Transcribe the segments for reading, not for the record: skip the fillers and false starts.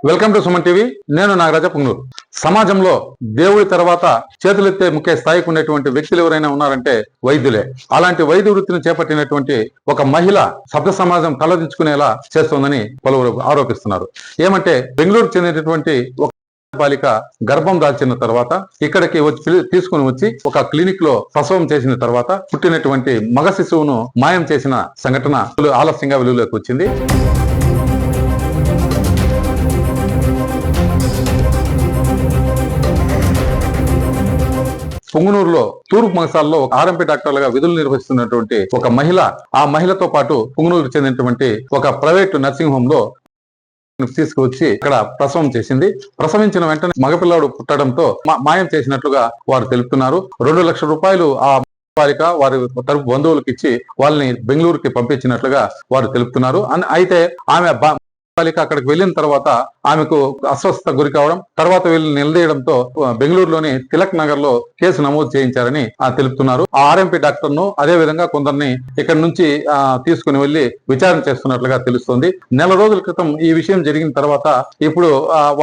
Welcome to Suman TV. నేను నాగరాజ పుంగనూరు. సమాజంలో దేవుడి తర్వాత చేతులెత్తే ముఖ్య స్థాయికి ఉన్నటువంటి వ్యక్తులు ఎవరైనా ఉన్నారంటే వైద్యులే. అలాంటి వైద్య వృత్తిని చేపట్టినటువంటి ఒక మహిళ శబ్ద సమాజం తలదించుకునేలా చేస్తోందని పలువురు ఆరోపిస్తున్నారు. ఏమంటే బెంగళూరు చెందినటువంటి ఒక బాలిక గర్భం దాల్చిన తర్వాత ఇక్కడికి తీసుకుని వచ్చి ఒక క్లినిక్ లో ప్రసవం చేసిన తర్వాత పుట్టినటువంటి మగ శిశువును మాయం చేసిన సంఘటన ఆలస్యంగా వెలుగులోకి వచ్చింది. పుంగనూరులో తూర్పు మగసాల్లో ఒక ఆర్ఎంపీ డాక్టర్లుగా విధులు నిర్వహిస్తున్నటువంటి ఒక మహిళ, ఆ మహిళతో పాటు పుంగనూరుకు చెందినటువంటి ఒక ప్రైవేటు నర్సింగ్ హోమ్ లో తీసుకువచ్చి ఇక్కడ ప్రసవం చేసింది. ప్రసవించిన వెంటనే మగపిల్లాడు పుట్టడంతో మాయం చేసినట్లుగా వారు తెలుపుతున్నారు. 2 లక్షల రూపాయలు ఆ బాలిక వారి తరపు బంధువులకు ఇచ్చి వాళ్ళని బెంగళూరుకి పంపించినట్లుగా వారు తెలుపుతున్నారు. అయితే ఆమె బాలిక అక్కడికి వెళ్ళిన తర్వాత ఆమెకు అస్వస్థత గురి కావడం, తర్వాత వీళ్ళు నిలదీయడంతో బెంగళూరులోని తిలక్ నగర్ లో కేసు నమోదు చేయించారని తెలుపుతున్నారు. ఆ ఆర్ఎంపీ డాక్టర్ ను అదే విధంగా కొందరిని ఇక్కడ నుంచి తీసుకుని వెళ్లి విచారణ చేస్తున్నట్లుగా తెలుస్తోంది. నెల రోజుల క్రితం ఈ విషయం జరిగిన తర్వాత ఇప్పుడు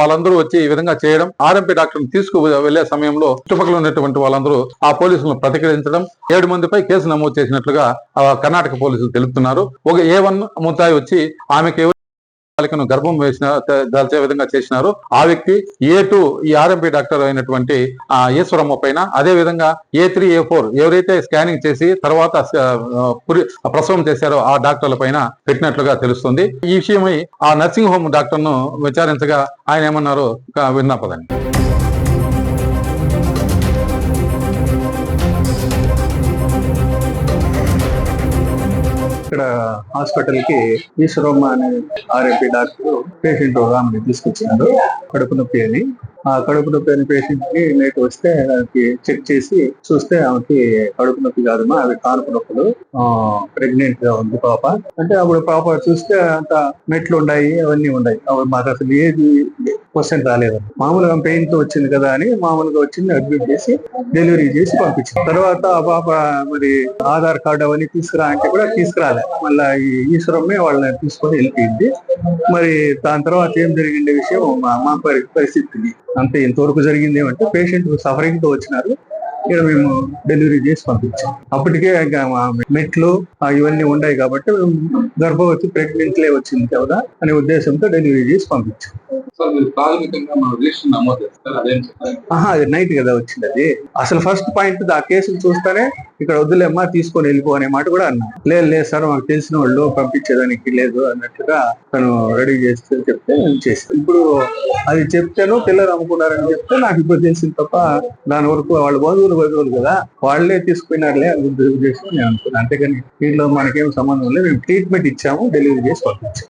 వాళ్ళందరూ వచ్చి ఈ విధంగా చేయడం, ఆర్ఎంపీ డాక్టర్ ను తీసుకు వెళ్లే సమయంలో చుట్టుపక్కల ఉన్నటువంటి వాళ్ళందరూ ఆ పోలీసులను ప్రతిఘటించడం, 7 మందిపై కేసు నమోదు చేసినట్లుగా కర్ణాటక పోలీసులు తెలుపుతున్నారు. ఒక A1 ముద్దాయి వచ్చి ఆమెకి బాలికను గర్భం దాల్చే విధంగా చేసినారు. ఆ వ్యక్తి A2 ఈ ఆర్ఎంపీ డాక్టర్ అయినటువంటి ఈశ్వరమ్మ పైన, అదే విధంగా A3 A4 ఎవరైతే స్కానింగ్ చేసి తర్వాత ప్రసవం చేశారో ఆ డాక్టర్ల పైన పెట్టినట్లుగా తెలుస్తుంది. ఈ విషయమై ఆ నర్సింగ్ హోమ్ డాక్టర్ ను విచారించగా ఆయన ఏమన్నారో విన్నపదండి. ఇక్కడ హాస్పిటల్ కి ఈశ్వరమ్మ అనే ఆర్ఎంపీ డాక్టర్ పేషెంట్ ఆమెని తీసుకొచ్చినారు. కడుపు నొప్పి అని. ఆ కడుపు నొప్పి అనే పేషెంట్ కి నైట్ వస్తే దానికి చెక్ చేసి చూస్తే ఆమెకి కడుపు నొప్పి కాదమ్మా, అవి కానుపు నొప్పులు, ప్రెగ్నెంట్ గా ఉంది పాప అంటే. అప్పుడు పాప చూస్తే అంత మెట్లు ఉన్నాయి, అవన్నీ ఉన్నాయి. అప్పుడు మాకు అసలు ఏది క్వశ్చన్ రాలేదు. మామూలుగా పెయిన్ తో వచ్చింది కదా అని మామూలుగా వచ్చింది, అడ్మిట్ చేసి డెలివరీ చేసి పంపించాం. తర్వాత ఆ పాప మరి ఆధార్ కార్డు అవన్నీ తీసుకురా అంటే కూడా తీసుకురాలే. మళ్ళీ ఈ ఈశ్వరమ్మే వాళ్ళని తీసుకొని వెళ్ళిపోయింది. మరి దాని తర్వాత ఏం జరిగిండే విషయం మా పరిస్థితి అంతే. ఇంతవరకు జరిగింది ఏమంటే పేషెంట్ సఫరింగ్ తో వచ్చినారు, ఇక్కడ మేము డెలివరీ చేసి పంపించాం. అప్పటికే మెట్లు ఇవన్నీ ఉన్నాయి కాబట్టి గర్భవతి ప్రెగ్నెంట్లే వచ్చింది కదా అనే ఉద్దేశంతో డెలివరీ చేసి పంపించాం. అది నైట్ కదా వచ్చింది. అది అసలు ఫస్ట్ పాయింట్ ఆ కేసులు చూస్తేనే ఇక్కడ వద్దులేమ్మా తీసుకొని వెళ్ళిపో అనే మాట కూడా అన్నా. లేదు సార్ మాకు తెలిసిన వాళ్ళు పంపించేదానికి లేదు అన్నట్టుగా తను రెడీ చేస్తే చెప్తే నేను చేస్తాను. ఇప్పుడు అది చెప్తేను పిల్లలు అమ్ముకున్నారని చెప్తే నాకు ఇప్పుడు తెలిసింది తప్ప దాని వరకు వాళ్ళ బంధువులు కదా వాళ్ళే తీసుకున్నారులే అని ఉద్దేశం నేను అనుకున్నాను. అంతేగాని దీంట్లో మనకేం సంబంధం లేదు. మేము ట్రీట్మెంట్ ఇచ్చాము, డెలివరీ చేసి పంపించాము.